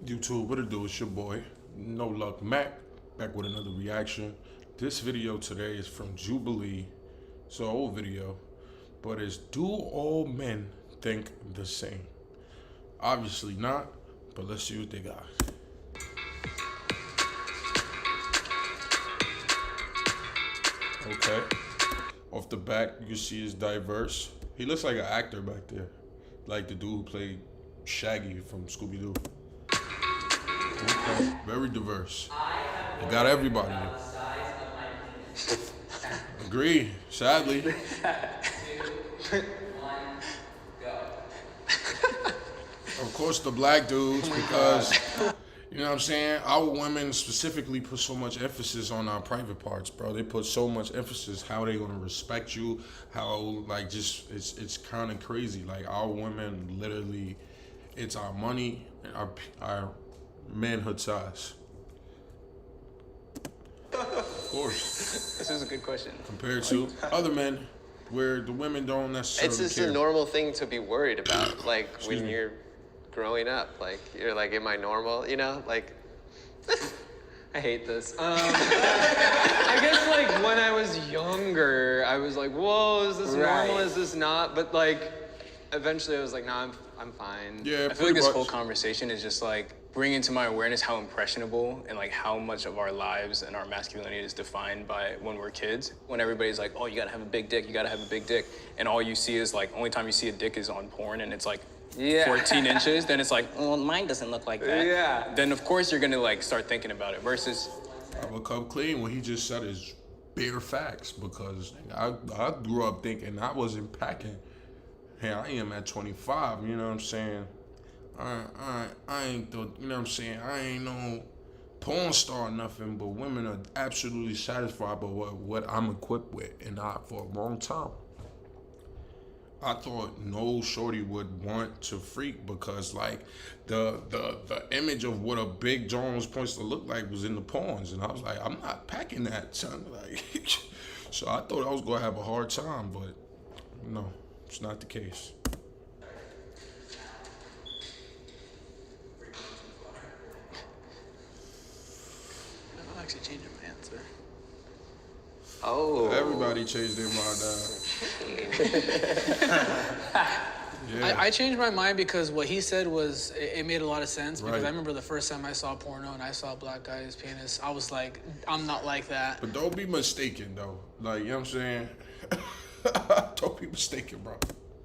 YouTube, what it do? It's your boy, No Luck Mac, back with another reaction. This video today is from Jubilee. It's an old video, but it's do all men think the same? Obviously not, but let's see what they got. Okay. Off the back, you can see it's diverse. He looks like an actor back there. Like the dude who played Shaggy from Scooby-Doo. Okay. Very diverse. They got everybody here. Agree, sadly. 2, 1, go. Of course the black dudes, because, you know what I'm saying? Our women specifically put so much emphasis on our private parts, bro. They put so much emphasis how they gonna respect you, how, like, just, it's kind of crazy. Like, our women literally, it's our money, our manhood size. Of course. This is a good question. Compared to other men, where the women don't necessarily It's just care. a normal thing to be worried about. Like Excuse when me. you're growing up, like you're like, am I normal? You know, like. I hate this. I guess like when I was younger, I was like, whoa, is this normal? Is this not? But like, eventually I was like, nah, I'm fine. Yeah, I feel like this much. whole conversation is just like bringing to my awareness how impressionable and like how much of our lives and our masculinity is defined by when we're kids. When everybody's like, oh, you gotta have a big dick, you gotta have a big dick. And all you see is like, only time you see a dick is on porn and it's like 14 inches, then it's like, well, mine doesn't look like that. Yeah. Then of course you're gonna like start thinking about it versus I will come clean. What he just said is bare facts, because I grew up thinking I wasn't packing. Hey, I am at 25, you know what I'm saying? I ain't the, you know what I'm saying? I ain't no porn star or nothing, but women are absolutely satisfied by what I'm equipped with. And for a long time, I thought no shorty would want to freak, because like the image of what a big John was supposed to look like was in the porns, and I was like, I'm not packing that, son. Like, so I thought I was gonna have a hard time, but no, it's not the case. I'm actually changing my answer. Oh. Everybody changed their mind now. Yeah. I changed my mind because what he said was, it made a lot of sense. Because Right. I remember the first time I saw porno and I saw a black guy's penis, I was like, I'm not like that. But don't be mistaken though. Like, you know what I'm saying? Don't be mistaken, bro.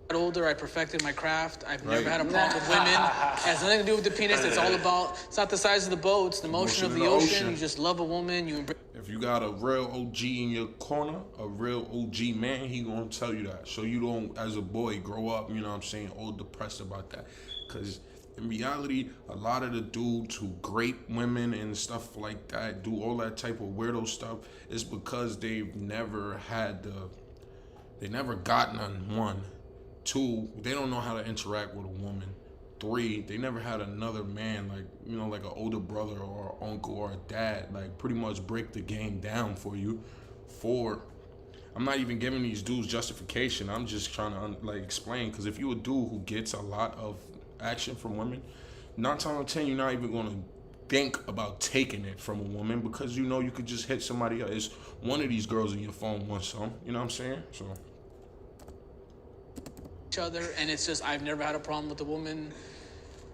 Got older, I perfected my craft. I've Right. never had a problem with women. It has nothing to do with the penis. It's all about, it's not the size of the boat, it's the motion of the ocean. You just love a woman, you embrace. If you got a real OG in your corner, a real OG man, he gonna tell you that. So you don't, as a boy, grow up, you know what I'm saying, all depressed about that. Because in reality, a lot of the dudes who grape women and stuff like that, do all that type of weirdo stuff, is because they've never had they never got none, one. Two, they don't know how to interact with a woman. Three, they never had another man, like, you know, like an older brother or an uncle or a dad, like pretty much break the game down for you. Four, I'm not even giving these dudes justification. I'm just trying to like explain, because if you a dude who gets a lot of action from women, 9 times out of 10, you're not even gonna think about taking it from a woman, because you know you could just hit somebody else. It's one of these girls in your phone wants some, you know what I'm saying? So. Each other, and it's just, I've never had a problem with a woman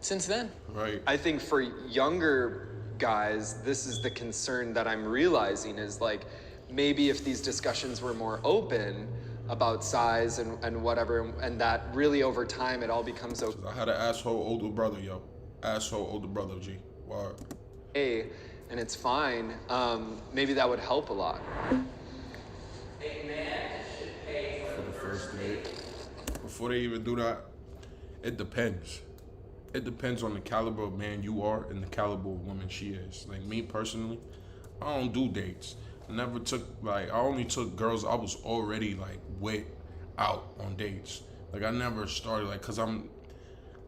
since then. Right. I think for younger guys, this is the concern that I'm realizing is like, maybe if these discussions were more open about size and whatever, and that really over time it all becomes I had an asshole older brother, yo. Asshole older brother, G. Word. okay, and it's fine, maybe that would help a lot. A man should pay for the first date. Before they even do that, it depends. It depends on the caliber of man you are and the caliber of woman she is. Like me personally, I don't do dates. I only took girls I was already like with out on dates. Like I never started, like, cause I'm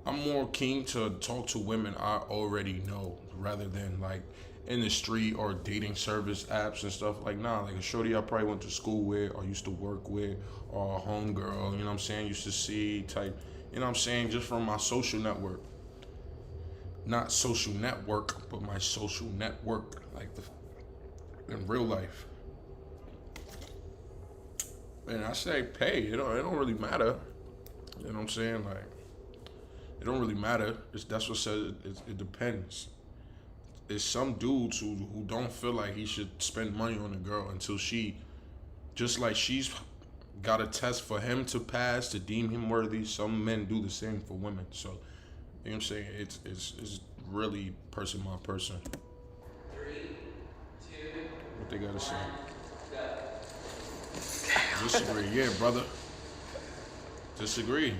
more keen to talk to women I already know rather than like in the street or dating service apps and stuff. Like, nah, like a shorty I probably went to school with or used to work with, or a homegirl, you know what I'm saying, used to see type, you know what I'm saying, just from my social network. not social network, but my social network, like in real life. And I say pay. It don't really matter. You know what I'm saying? Like, it don't really matter. That's what says it depends. There's some dudes who don't feel like he should spend money on a girl until she, just like she's got a test for him to pass to deem him worthy. Some men do the same for women. So, you know what I'm saying? It's really person by person. 3, 2, What they gotta say. 1, go. Disagree, yeah, brother. Disagree.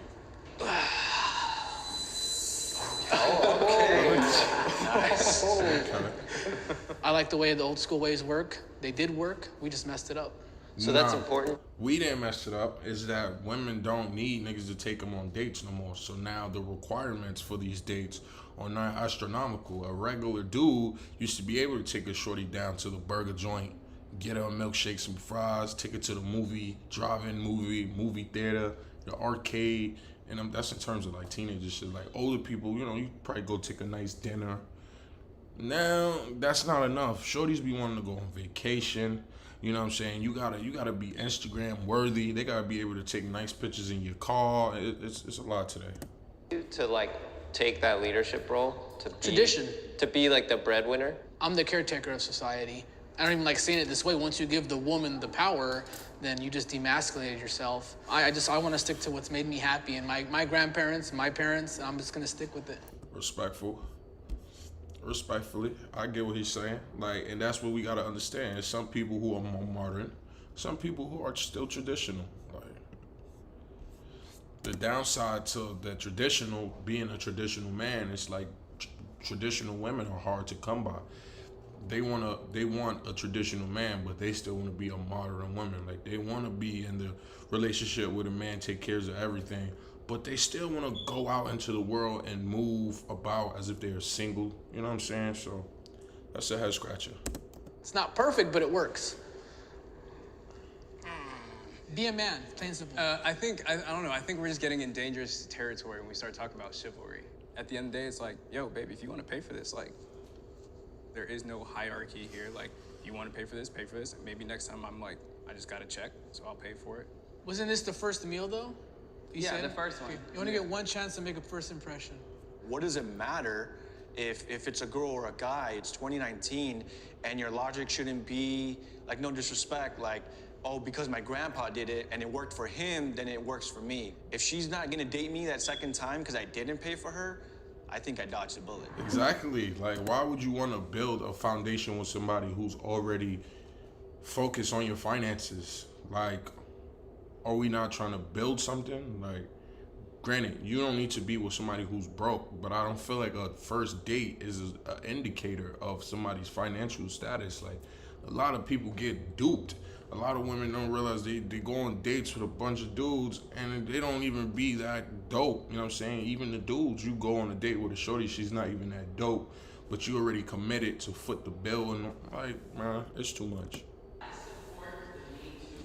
I like the way the old school ways work. They did work. We just messed it up. So that's important. We didn't mess it up. Is that women don't need niggas to take them on dates no more. So now the requirements for these dates are not astronomical. A regular dude used to be able to take a shorty down to the burger joint, get her a milkshake, some fries, take her to the movie, drive-in movie theater, the arcade. And that's in terms of like teenagers shit. Like older people, you know, you probably go take a nice dinner. Now that's not enough. Shorties be wanting to go on vacation. You know what I'm saying? You gotta be Instagram worthy. They gotta be able to take nice pictures in your car. It's a lot today. To like take that leadership role, Tradition. to be like the breadwinner. I'm the caretaker of society. I don't even like saying it this way. Once you give the woman the power, then you just demasculate yourself. I want to stick to what's made me happy, and my grandparents, my parents, I'm just gonna stick with it. Respectfully, I get what he's saying. Like, and that's what we gotta understand. There's some people who are more modern, some people who are still traditional. Like, the downside to being a traditional man, is like traditional women are hard to come by. They want a traditional man, but they still want to be a modern woman. Like, they want to be in the relationship where the man take care of everything, but they still want to go out into the world and move about as if they are single. You know what I'm saying? So that's a head scratcher. It's not perfect, but it works. Be a man, plain and simple. I don't know. I think we're just getting in dangerous territory when we start talking about chivalry. At the end of the day, it's like, yo, baby, if you want to pay for this, like, there is no hierarchy here. Like, you want to pay for this, pay for this. Maybe next time I'm like, I just got a check, so I'll pay for it. Wasn't this the first meal, though? You Yeah, said? the first one. Okay. You only get one chance to make a first impression. What does it matter if it's a girl or a guy? It's 2019, and your logic shouldn't be, like, no disrespect, like, oh, because my grandpa did it and it worked for him, then it works for me. If she's not gonna date me that second time because I didn't pay for her, I think I dodged a bullet. Exactly. Like, why would you want to build a foundation with somebody who's already focused on your finances? Like, are we not trying to build something? Like, granted, you don't need to be with somebody who's broke, but I don't feel like a first date is an indicator of somebody's financial status. Like, a lot of people get duped. A lot of women don't realize they go on dates with a bunch of dudes and they don't even be that dope. You know what I'm saying? Even the dudes, you go on a date with a shorty, she's not even that dope, but you already committed to foot the bill, and like, man, it's too much.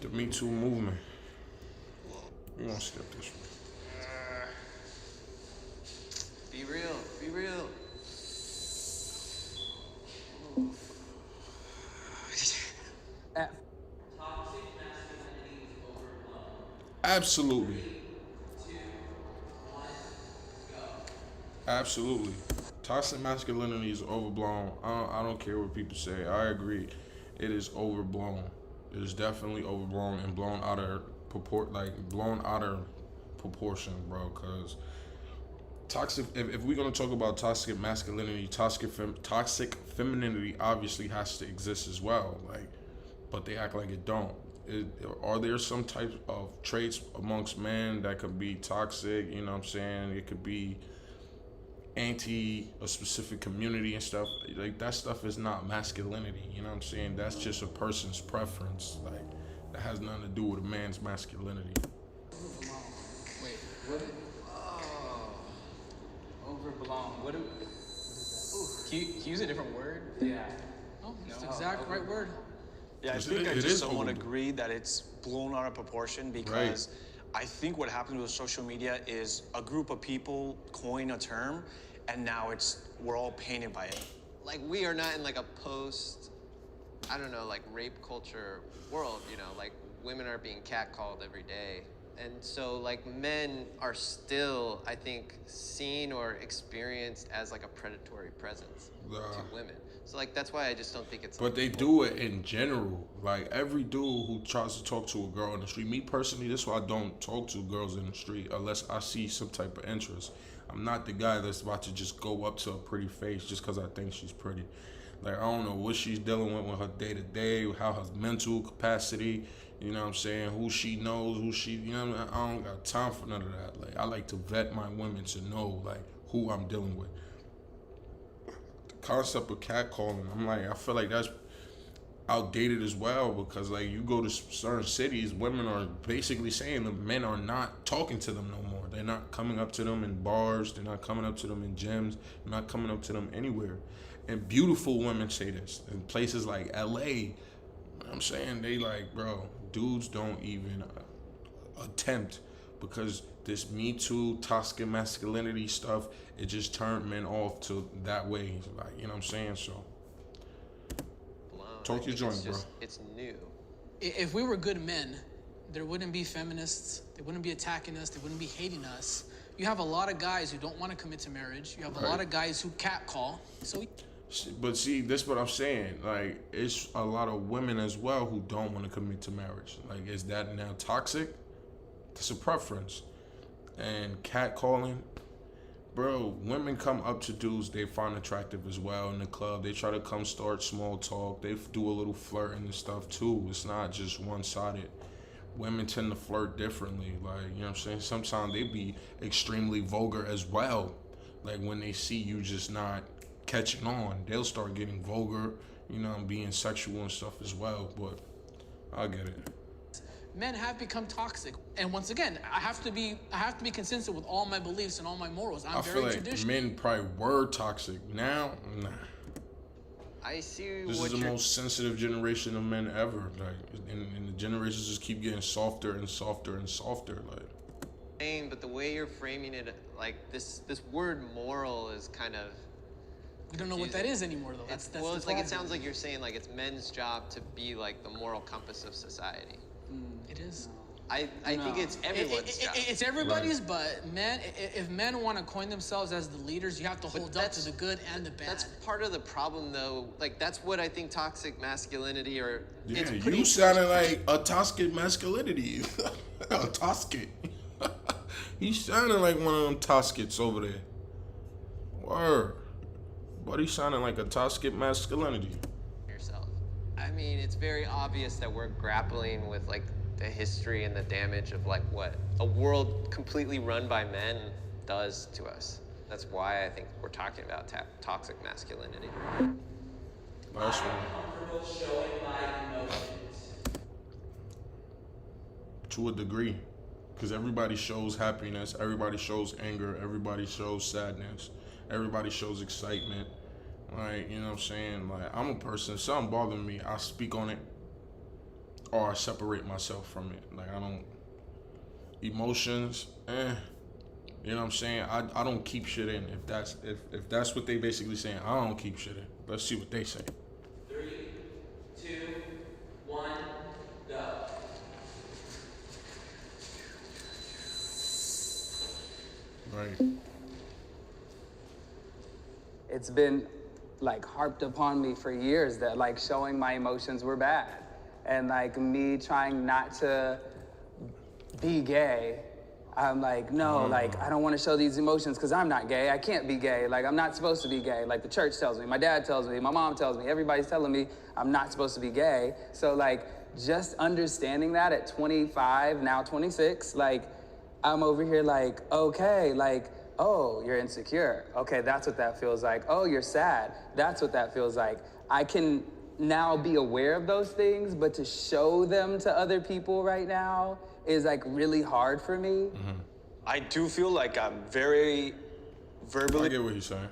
The Me Too movement. We gonna skip this one. Be real. Be real. Toxic masculinity is overblown. Absolutely. 3, 2, 1, go. Absolutely. Toxic masculinity is overblown. I don't care what people say. I agree. It is overblown. It is definitely overblown and blown out of proportion, bro. Cause toxic. If we're gonna talk about toxic masculinity, toxic femininity obviously has to exist as well. Like, but they act like it don't. Are there some types of traits amongst men that could be toxic? You know what I'm saying? It could be anti a specific community and stuff. Like, that stuff is not masculinity. You know what I'm saying? That's just a person's preference. Like, that has nothing to do with a man's masculinity. Wait, what? Overblown. What do? Can you use a different word? Yeah. Oh, it's the exact right word. Yeah, I It think I is just somewhat overblown. agree that it's blown out of proportion because I think what happens with social media is a group of people coin a term and now we're all painted by it. Like, we are not in like a post, I don't know, like rape culture world, you know, like women are being catcalled every day. And so like men are still, I think, seen or experienced as like a predatory presence to women. So like, that's why I just don't think it's. But they do it in general. Like every dude who tries to talk to a girl in the street, me personally, this is why I don't talk to girls in the street unless I see some type of interest. I'm not the guy that's about to just go up to a pretty face just because I think she's pretty. Like, I don't know what she's dealing with her day-to-day, how her mental capacity, you know what I'm saying, who she knows, you know what I mean? I don't got time for none of that. Like, I like to vet my women to know, like, who I'm dealing with. The concept of catcalling, I feel like that's outdated as well, because like you go to certain cities, women are basically saying the men are not talking to them no more. They're not coming up to them in bars, they're not coming up to them in gyms, they're not coming up to them anywhere. And beautiful women say this in places like LA. I'm saying, they like, bro, dudes don't even attempt, because this Me Too, toxic masculinity stuff, it just turned men off to that way. Like, you know what I'm saying? So talk your joint, bro. It's new. If we were good men, there wouldn't be feminists, they wouldn't be attacking us, they wouldn't be hating us. You have a lot of guys who don't want to commit to marriage. You have a lot of guys who catcall. But see, this is what I'm saying. Like, it's a lot of women as well who don't want to commit to marriage. Like, is that now toxic? It's a preference. And catcalling, bro, women come up to dudes they find attractive as well in the club. They try to come start small talk. They do a little flirting and stuff too. It's not just one-sided. Women tend to flirt differently. Like, you know what I'm saying? Sometimes they be extremely vulgar as well. Like, when they see you just not catching on, they'll start getting vulgar, you know, and being sexual and stuff as well. But I get it. men have become toxic. And once again, I have to be consistent with all my beliefs and all my morals. I feel like men probably were toxic. Now, nah. I see This what is the most sensitive generation of men ever. Like, and the generations just keep getting softer and softer and softer. Like, saying, but the way you're framing it, like this word moral is kind of. We don't know what that is anymore, though. That's well, the it's like problem. it sounds like you're saying like it's men's job to be like the moral compass of society. It is. I think it's everyone's job. It's everybody's, but men, if men want to coin themselves as the leaders, you have to hold up to the good and the bad. That's part of the problem, though. Like, that's what I think toxic masculinity or... yeah, it's pretty, you sounded like a toxic masculinity. A toxic. He sounded like one of them toskits over there. Word. But he sounded like a toxic masculinity. Yourself. I mean, it's very obvious that we're grappling with, like, the history and the damage of like what a world completely run by men does to us. That's why I think we're talking about toxic masculinity. Last one. Comfortable showing my emotions. To a degree. Because everybody shows happiness, everybody shows anger, everybody shows sadness, everybody shows excitement. Like, you know what I'm saying? Like, I'm a person, if something bothering me, I speak on it. Or I separate myself from it. Like, I don't, emotions, you know what I'm saying? I don't keep shit in. If that's what they basically saying, I don't keep shit in. Let's see what they say. 3, 2, 1, go. Right. It's been like harped upon me for years that like showing my emotions were bad. And like me trying not to be gay, I'm like, no, like I don't want to show these emotions because I'm not gay. I can't be gay. Like I'm not supposed to be gay. Like the church tells me, my dad tells me, my mom tells me, everybody's telling me I'm not supposed to be gay. So like just understanding that at 25, now 26, like I'm over here like, okay, like, oh, you're insecure. Okay, that's what that feels like. Oh, you're sad. That's what that feels like. I can now be aware of those things, but to show them to other people right now is like really hard for me. Mm-hmm. I do feel like I'm very verbally I get what he's saying.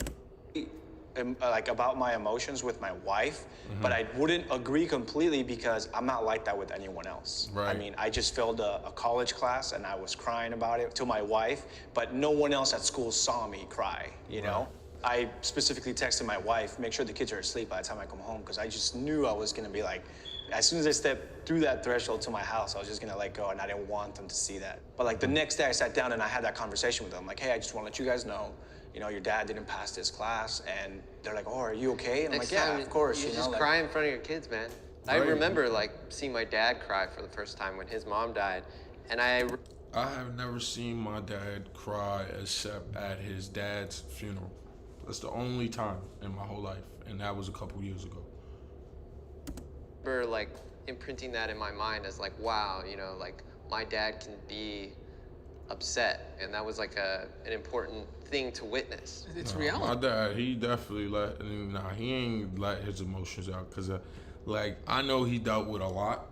like about my emotions with my wife, but I wouldn't agree completely because I'm not like that with anyone else. Right. I mean, I just failed a college class and I was crying about it to my wife, but no one else at school saw me cry, you know? I specifically texted my wife, make sure the kids are asleep by the time I come home, because I just knew I was gonna be like, as soon as I stepped through that threshold to my house, I was just gonna let go, and I didn't want them to see that. But like the next day I sat down and I had that conversation with them, like, hey, I just wanna let you guys know, you know, your dad didn't pass this class, and they're like, oh, are you okay? And I'm Next like, yeah, time, of course, you you know. just like, cry in front of your kids, man. I Right. remember like seeing my dad cry for the first time when his mom died, and I have never seen my dad cry except at his dad's funeral. That's the only time in my whole life, and that was a couple years ago. remember like imprinting that in my mind as like, wow, you know, like my dad can be upset, and that was like an important thing to witness. It's My reality. dad, he definitely he ain't let his emotions out, cause like I know he dealt with a lot.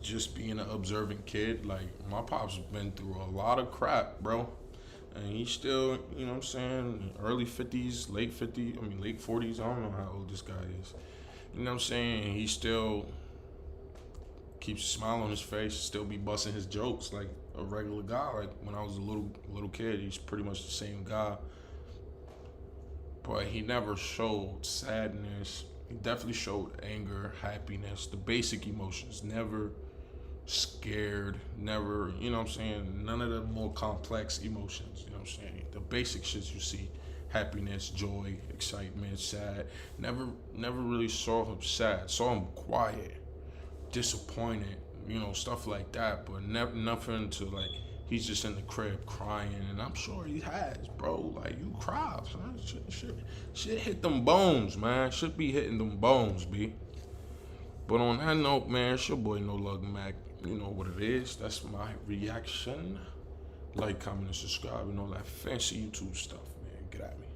Just being an observant kid, like my pop's been through a lot of crap, bro. And he's still, you know what I'm saying, early 50s, late 50s, I mean late 40s, I don't know how old this guy is. You know what I'm saying? And he still keeps a smile on his face, still be busting his jokes like a regular guy. Like when I was a little kid, he's pretty much the same guy. But he never showed sadness. He definitely showed anger, happiness, the basic emotions. Never scared, never, you know what I'm saying? None of the more complex emotions, you know what I'm saying? The basic shits you see. Happiness, joy, excitement, sad. Never really saw him sad. Saw him quiet, disappointed, you know, stuff like that. But nothing to like, he's just in the crib crying. And I'm sure he has, bro. Like, you cry, son. Shit hit them bones, man. Should be hitting them bones, B. But on that note, man, it's your boy noluckmack. You know what it is. That's my reaction. Like, comment, and subscribe, and all that fancy YouTube stuff, man. Get at me.